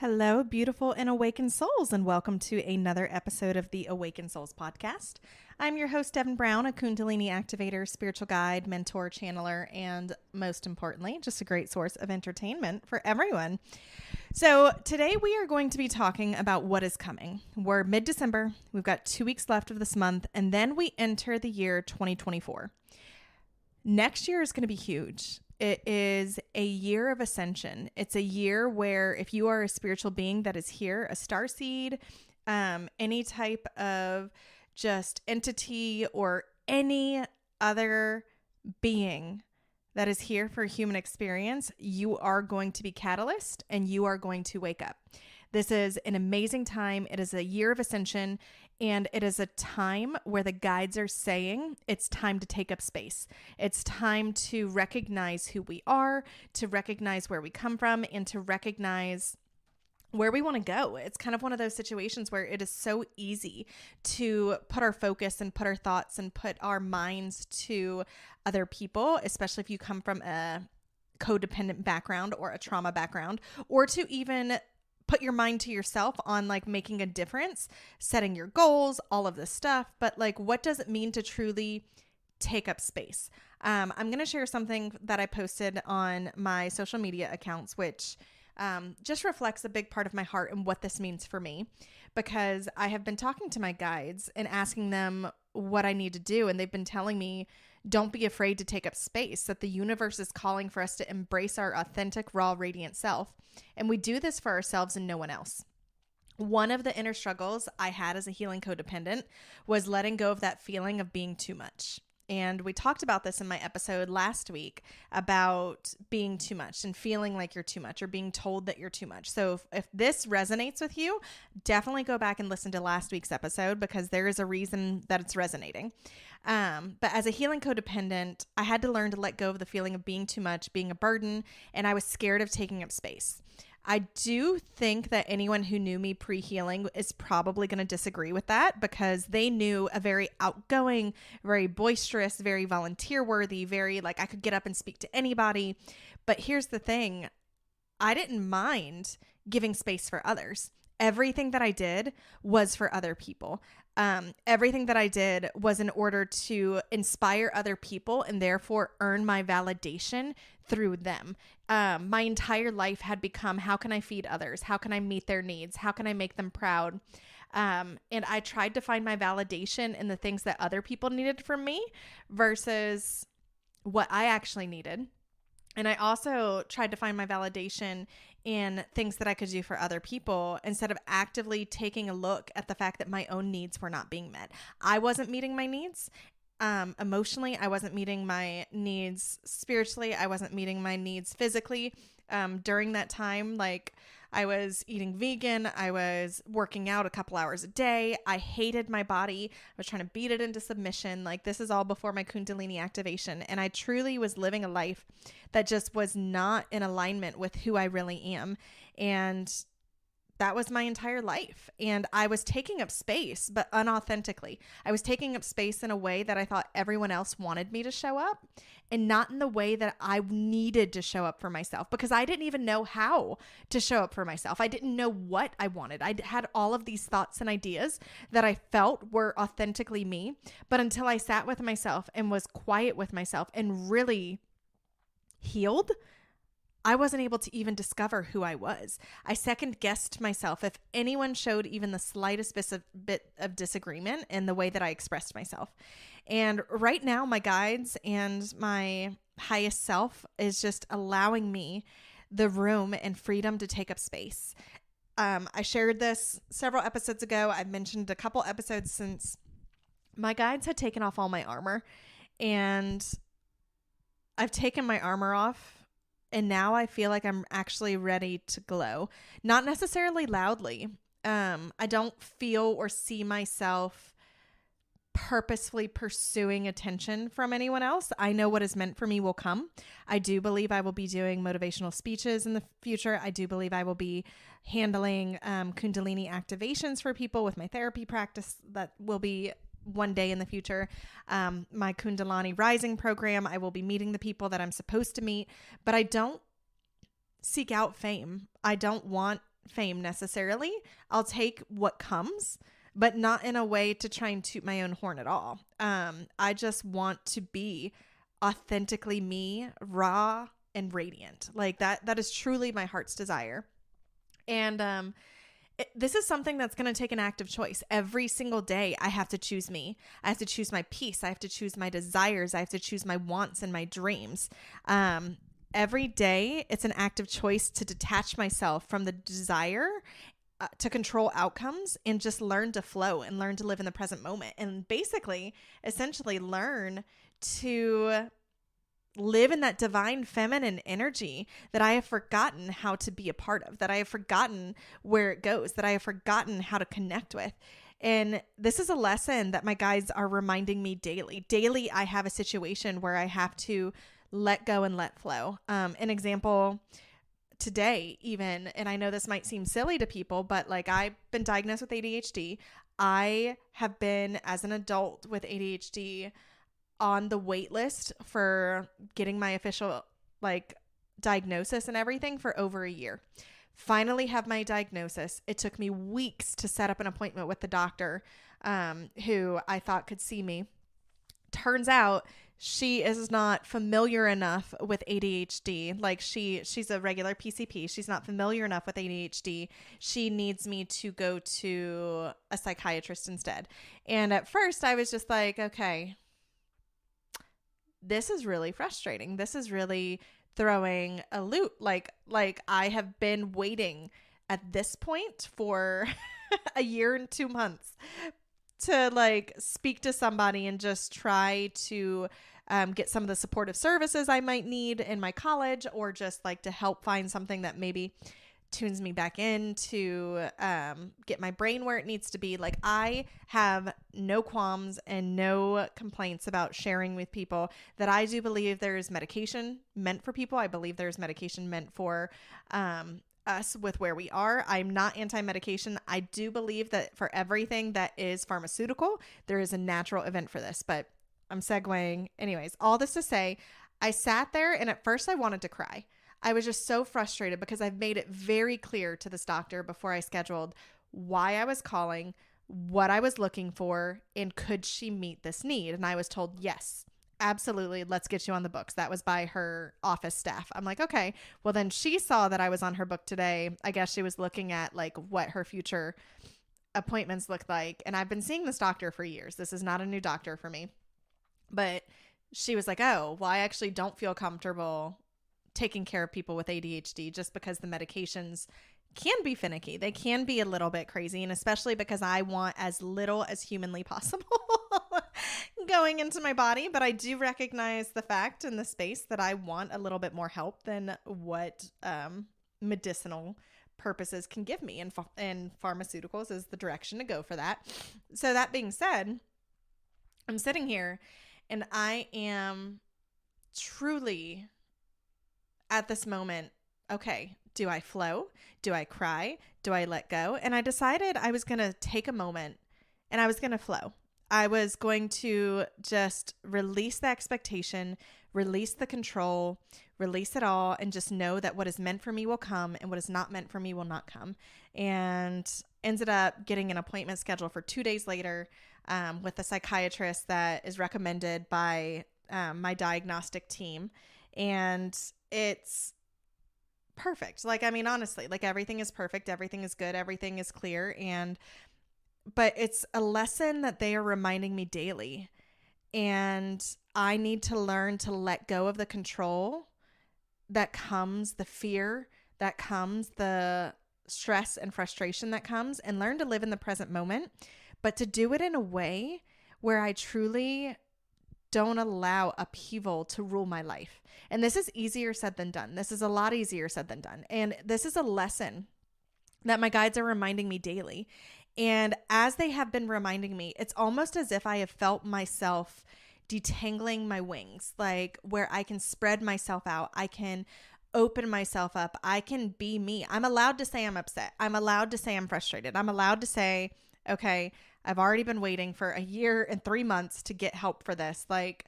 Hello, beautiful and awakened souls, and welcome to another episode of the Awakened Souls podcast. I'm your host, Devin Brown, a Kundalini activator, spiritual guide, mentor, channeler, and most importantly, just a great source of entertainment for everyone. So today we are going to be talking about what is coming. We're mid-December. We've got 2 weeks left of this month, and then we enter the year 2024. Next year is going to be huge. It is a year of ascension. It's a year where if you are a spiritual being that is here, a starseed, any type of just entity or any other being that is here for human experience, you are going to be catalyst and you are going to wake up. This is an amazing time. It is a year of ascension, and it is a time where the guides are saying it's time to take up space. It's time to recognize who we are, to recognize where we come from, and to recognize where we want to go. It's kind of one of those situations where it is so easy to put our focus and put our thoughts and put our minds to other people, especially if you come from a codependent background or a trauma background, or to even put your mind to yourself on like making a difference, setting your goals, all of this stuff. But like, what does it mean to truly take up space? I'm going to share something that I posted on my social media accounts, which just reflects a big part of my heart and what this means for me, because I have been talking to my guides and asking them what I need to do. And they've been telling me, don't be afraid to take up space, that the universe is calling for us to embrace our authentic, raw, radiant self. And we do this for ourselves and no one else. One of the inner struggles I had as a healing codependent was letting go of that feeling of being too much. And we talked about this in my episode last week about being too much and feeling like you're too much or being told that you're too much. So if this resonates with you, definitely go back and listen to last week's episode, because there is a reason that it's resonating. But as a healing codependent, I had to learn to let go of the feeling of being too much, being a burden, and I was scared of taking up space. I do think that anyone who knew me pre-healing is probably going to disagree with that, because they knew a very outgoing, very boisterous, very volunteer worthy, very like I could get up and speak to anybody. But here's the thing. I didn't mind giving space for others. Everything that I did was for other people. Everything that I did was in order to inspire other people and therefore earn my validation through them. My entire life had become, how can I feed others? How can I meet their needs? How can I make them proud? And I tried to find my validation in the things that other people needed from me versus what I actually needed. And I also tried to find my validation in things that I could do for other people instead of actively taking a look at the fact that my own needs were not being met. I wasn't meeting my needs emotionally. I wasn't meeting my needs spiritually. I wasn't meeting my needs physically. During that time, like I was eating vegan. I was working out a couple hours a day. I hated my body. I was trying to beat it into submission. Like this is all before my Kundalini activation. And I truly was living a life that just was not in alignment with who I really am. And that was my entire life. And I was taking up space, but unauthentically. I was taking up space in a way that I thought everyone else wanted me to show up, and not in the way that I needed to show up for myself, because I didn't even know how to show up for myself. I didn't know what I wanted. I had all of these thoughts and ideas that I felt were authentically me. But until I sat with myself and was quiet with myself and really healed, I wasn't able to even discover who I was. I second guessed myself if anyone showed even the slightest bit of disagreement in the way that I expressed myself. And right now, my guides and my highest self is just allowing me the room and freedom to take up space. I shared this several episodes ago. I've mentioned a couple episodes since. My guides had taken off all my armor, and I've taken my armor off. And now I feel like I'm actually ready to glow. Not necessarily loudly. I don't feel or see myself purposefully pursuing attention from anyone else. I know what is meant for me will come. I do believe I will be doing motivational speeches in the future. I do believe I will be handling Kundalini activations for people with my therapy practice that will be one day in the future. My Kundalini Rising program, I will be meeting the people that I'm supposed to meet, but I don't seek out fame. I don't want fame necessarily. I'll take what comes, but not in a way to try and toot my own horn at all. I just want to be authentically me, raw and radiant. Like that is truly my heart's desire. And this is something that's going to take an active choice. Every single day, I have to choose me. I have to choose my peace. I have to choose my desires. I have to choose my wants and my dreams. Every day, it's an active choice to detach myself from the desire to control outcomes and just learn to flow and learn to live in the present moment. And basically, essentially learn to live in that divine feminine energy that I have forgotten how to be a part of, that I have forgotten where it goes, that I have forgotten how to connect with. And this is a lesson that my guides are reminding me daily. Daily, I have a situation where I have to let go and let flow. An example today even, and I know this might seem silly to people, but like I've been diagnosed with ADHD. I have been, as an adult with ADHD, on the wait list for getting my official like diagnosis and everything for over a year. Finally have my diagnosis. It took me weeks to set up an appointment with the doctor who I thought could see me. Turns out she is not familiar enough with ADHD. Like she's a regular PCP. She's not familiar enough with ADHD. She needs me to go to a psychiatrist instead. And at first I was just like, okay, this is really frustrating. This is really throwing a loop. Like I have been waiting at this point for a year and 2 months to like speak to somebody and just try to get some of the supportive services I might need in my college, or just like to help find something that maybe tunes me back in to get my brain where it needs to be. Like I have no qualms and no complaints about sharing with people that I do believe there's medication meant for people. I believe there's medication meant for us with where we are. I'm not anti-medication. I do believe that for everything that is pharmaceutical, there is a natural event for this, but I'm segueing. Anyways, all this to say, I sat there and at first I wanted to cry. I was just so frustrated because I've made it very clear to this doctor before I scheduled why I was calling, what I was looking for, and could she meet this need? And I was told, yes, absolutely. Let's get you on the books. That was by her office staff. I'm like, okay, well then she saw that I was on her book today. I guess she was looking at like what her future appointments look like. And I've been seeing this doctor for years. This is not a new doctor for me. But she was like, oh, well, I actually don't feel comfortable taking care of people with ADHD just because the medications can be finicky. They can be a little bit crazy. And especially because I want as little as humanly possible going into my body. But I do recognize the fact in the space that I want a little bit more help than what medicinal purposes can give me. And pharmaceuticals is the direction to go for that. So that being said, I'm sitting here and I am truly at this moment, okay, do I flow? Do I cry? Do I let go? And I decided I was going to take a moment and I was going to flow. I was going to just release the expectation, release the control, release it all, and just know that what is meant for me will come and what is not meant for me will not come. And ended up getting an appointment scheduled for 2 days later with a psychiatrist that is recommended by my diagnostic team. And it's perfect. Like, I mean, honestly, like everything is perfect. Everything is good. Everything is clear. But it's a lesson that they are reminding me daily. And I need to learn to let go of the control that comes, the fear that comes, the stress and frustration that comes, and learn to live in the present moment, but to do it in a way where I truly don't allow upheaval to rule my life. And this is easier said than done. This is a lot easier said than done. And this is a lesson that my guides are reminding me daily. And as they have been reminding me, it's almost as if I have felt myself detangling my wings, like where I can spread myself out. I can open myself up. I can be me. I'm allowed to say I'm upset. I'm allowed to say I'm frustrated. I'm allowed to say, okay, I've already been waiting for a year and 3 months to get help for this. Like,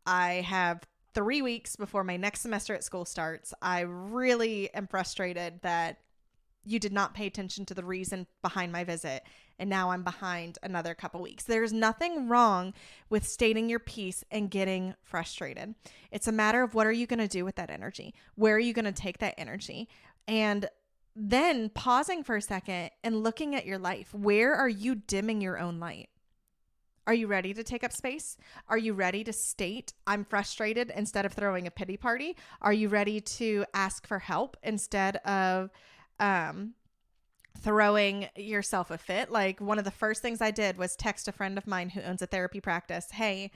I have 3 weeks before my next semester at school starts. I really am frustrated that you did not pay attention to the reason behind my visit, and now I'm behind another couple weeks. There's nothing wrong with stating your piece and getting frustrated. It's a matter of what are you going to do with that energy? Where are you going to take that energy? And then pausing for a second and looking at your life. Where are you dimming your own light? Are you ready to take up space? Are you ready to state, I'm frustrated, instead of throwing a pity party? Are you ready to ask for help instead of throwing yourself a fit? Like, one of the first things I did was text a friend of mine who owns a therapy practice. Hey,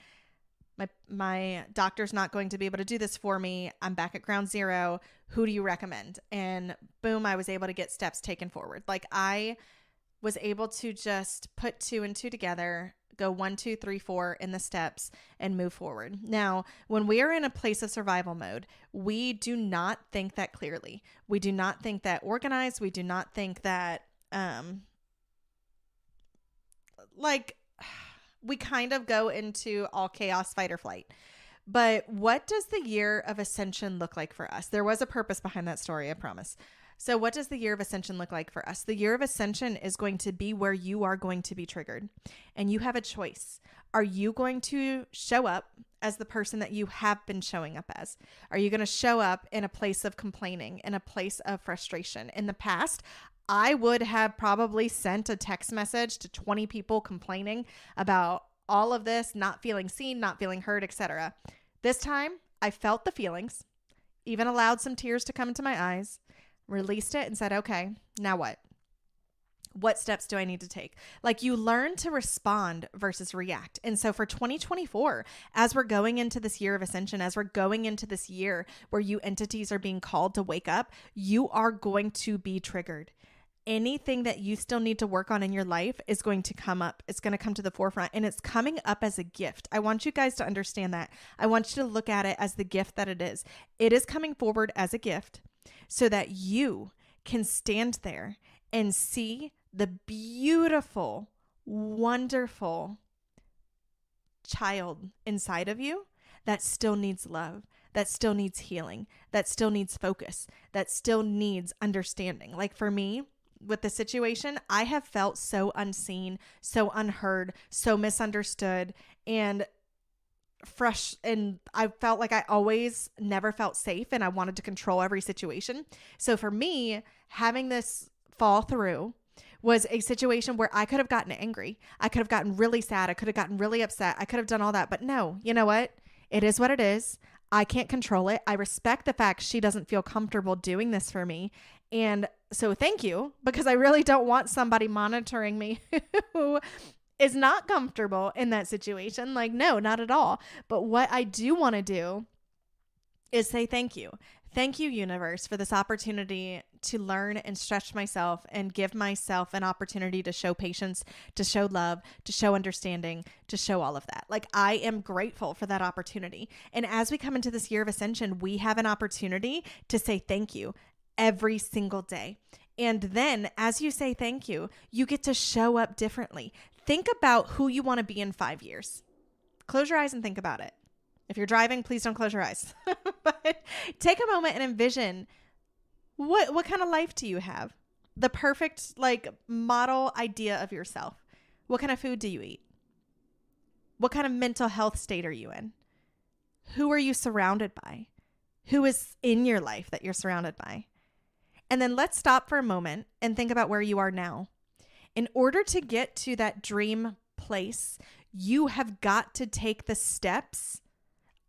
my doctor's not going to be able to do this for me. I'm back at ground zero. Who do you recommend? And boom, I was able to get steps taken forward. Like, I was able to just put 2 and 2 together, go 1, 2, 3, 4 in the steps and move forward. Now, when we are in a place of survival mode, we do not think that clearly. We do not think that organized. We do not think that, we kind of go into all chaos, fight or flight. But what does the year of ascension look like for us? There was a purpose behind that story, I promise. So what does the year of ascension look like for us? The year of ascension is going to be where you are going to be triggered, and you have a choice. Are you going to show up as the person that you have been showing up as? Are you going to show up in a place of complaining, in a place of frustration? In the past, I would have probably sent a text message to 20 people complaining about all of this, not feeling seen, not feeling heard, etc. This time, I felt the feelings, even allowed some tears to come into my eyes, released it and said, okay, now what? What steps do I need to take? Like, you learn to respond versus react. And so for 2024, as we're going into this year of ascension, as we're going into this year where you entities are being called to wake up, you are going to be triggered. Anything that you still need to work on in your life is going to come up. It's going to come to the forefront, and it's coming up as a gift. I want you guys to understand that. I want you to look at it as the gift that it is. It is coming forward as a gift so that you can stand there and see the beautiful, wonderful child inside of you that still needs love, that still needs healing, that still needs focus, that still needs understanding. Like, for me, with the situation, I have felt so unseen, so unheard, so misunderstood, and fresh. And I felt like I always never felt safe, and I wanted to control every situation. So for me, having this fall through was a situation where I could have gotten angry. I could have gotten really sad. I could have gotten really upset. I could have done all that. But no, you know what? It is what it is. I can't control it. I respect the fact she doesn't feel comfortable doing this for me. And so thank you, because I really don't want somebody monitoring me who is not comfortable in that situation. Like, no, not at all. But what I do want to do is say thank you. Thank you, universe, for this opportunity to learn and stretch myself and give myself an opportunity to show patience, to show love, to show understanding, to show all of that. Like, I am grateful for that opportunity. And as we come into this year of ascension, we have an opportunity to say thank you every single day. And then as you say thank you, you get to show up differently. Think about who you want to be in 5 years. Close your eyes and think about it. If you're driving, please don't close your eyes. But take a moment and envision, what kind of life do you have? The perfect, like, model idea of yourself. What kind of food do you eat? What kind of mental health state are you in? Who are you surrounded by? Who is in your life that you're surrounded by? And then let's stop for a moment and think about where you are now. In order to get to that dream place, you have got to take the steps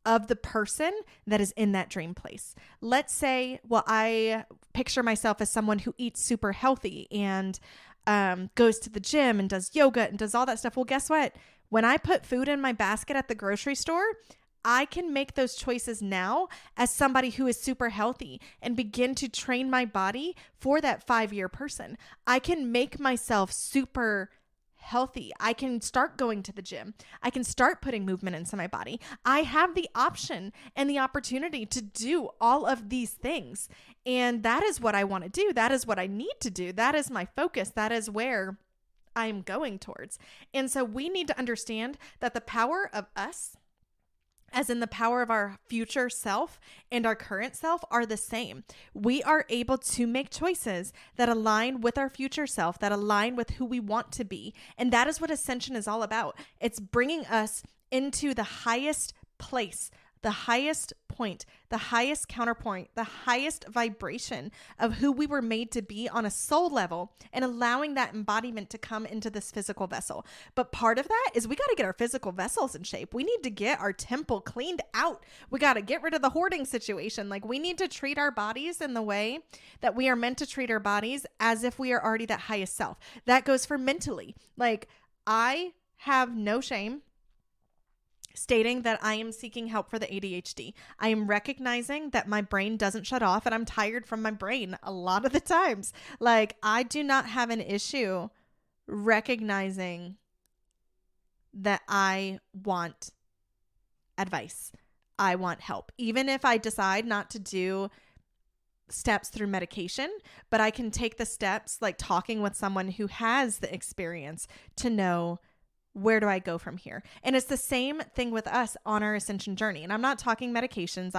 of the person that is in that dream place. Let's say, well, I picture myself as someone who eats super healthy and goes to the gym and does yoga and does all that stuff. Well, guess what? When I put food in my basket at the grocery store, I can make those choices now as somebody who is super healthy and begin to train my body for that 5-year person. I can make myself super healthy. I can start going to the gym. I can start putting movement into my body. I have the option and the opportunity to do all of these things. And that is what I want to do. That is what I need to do. That is my focus. That is where I'm going towards. And so we need to understand that the power of us as in the power of our future self and our current self are the same. We are able to make choices that align with our future self, that align with who we want to be. And that is what ascension is all about. It's bringing us into the highest place, the highest point, the highest counterpoint, the highest vibration of who we were made to be on a soul level, and allowing that embodiment to come into this physical vessel. But part of that is we got to get our physical vessels in shape. We need to get our temple cleaned out. We got to get rid of the hoarding situation. Like, we need to treat our bodies in the way that we are meant to treat our bodies, as if we are already that highest self. That goes for mentally. Like, I have no shame stating that I am seeking help for the ADHD. I am recognizing that my brain doesn't shut off, and I'm tired from my brain a lot of the times. Like, I do not have an issue recognizing that I want advice. I want help. Even if I decide not to do steps through medication, but I can take the steps, like talking with someone who has the experience, to know, where do I go from here? And it's the same thing with us on our ascension journey. And I'm not talking medications.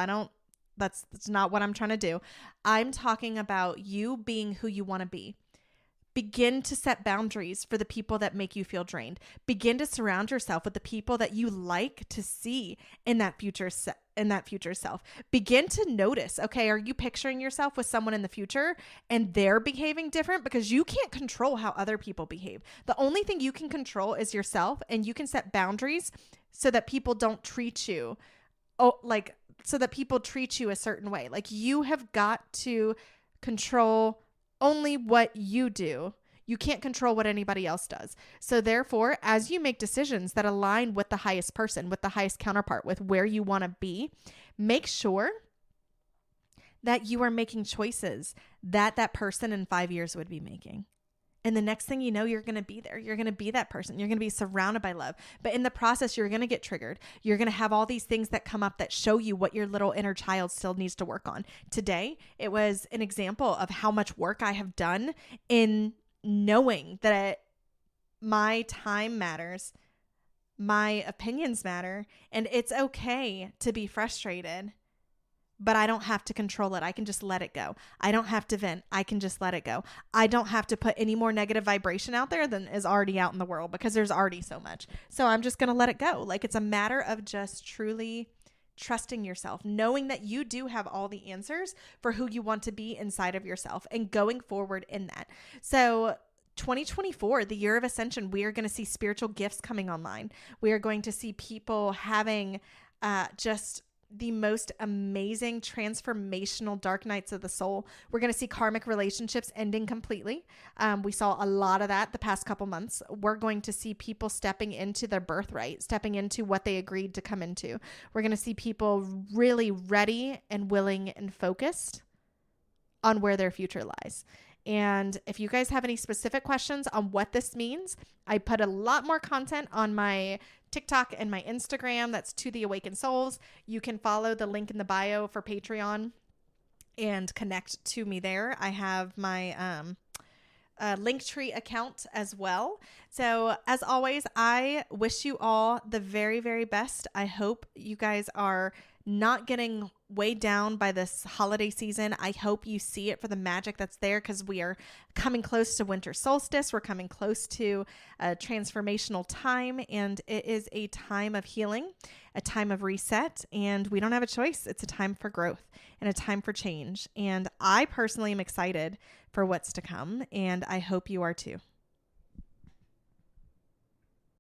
That's not what I'm trying to do. I'm talking about you being who you want to be. Begin to set boundaries for the people that make you feel drained. Begin to surround yourself with the people that you like to see in that future self. Begin to notice, okay, are you picturing yourself with someone in the future and they're behaving different? Because you can't control how other people behave. The only thing you can control is yourself, and you can set boundaries so that people don't treat you so that people treat you a certain way. Like, you have got to control only what you do. You can't control what anybody else does. So therefore, as you make decisions that align with the highest person, with the highest counterpart, with where you want to be, make sure that you are making choices that that person in 5 years would be making. And the next thing you know, you're going to be there. You're going to be that person. You're going to be surrounded by love. But in the process, you're going to get triggered. You're going to have all these things that come up that show you what your little inner child still needs to work on. Today, it was an example of how much work I have done in knowing that my time matters, my opinions matter, and it's okay to be frustrated. But I don't have to control it. I can just let it go. I don't have to vent. I can just let it go. I don't have to put any more negative vibration out there than is already out in the world, because there's already so much. So I'm just going to let it go. Like, it's a matter of just truly trusting yourself, knowing that you do have all the answers for who you want to be inside of yourself, and going forward in that. So 2024, the year of ascension, we are going to see spiritual gifts coming online. We are going to see people having just the most amazing transformational dark nights of the soul. We're going to see karmic relationships ending completely. We saw a lot of that the past couple months. We're going to see people stepping into their birthright, stepping into what they agreed to come into. We're going to see people really ready and willing and focused on where their future lies. And if you guys have any specific questions on what this means, I put a lot more content on my TikTok and my Instagram. That's To The Awakened Souls. You can follow the link in the bio for Patreon and connect to me there. I have my Linktree account as well. So as always, I wish you all the very, very best. I hope you guys are not getting weighed down by this holiday season. I hope you see it for the magic that's there, because we are coming close to winter solstice. We're coming close to a transformational time, and it is a time of healing, a time of reset, and we don't have a choice. It's a time for growth and a time for change. And I personally am excited for what's to come, and I hope you are too.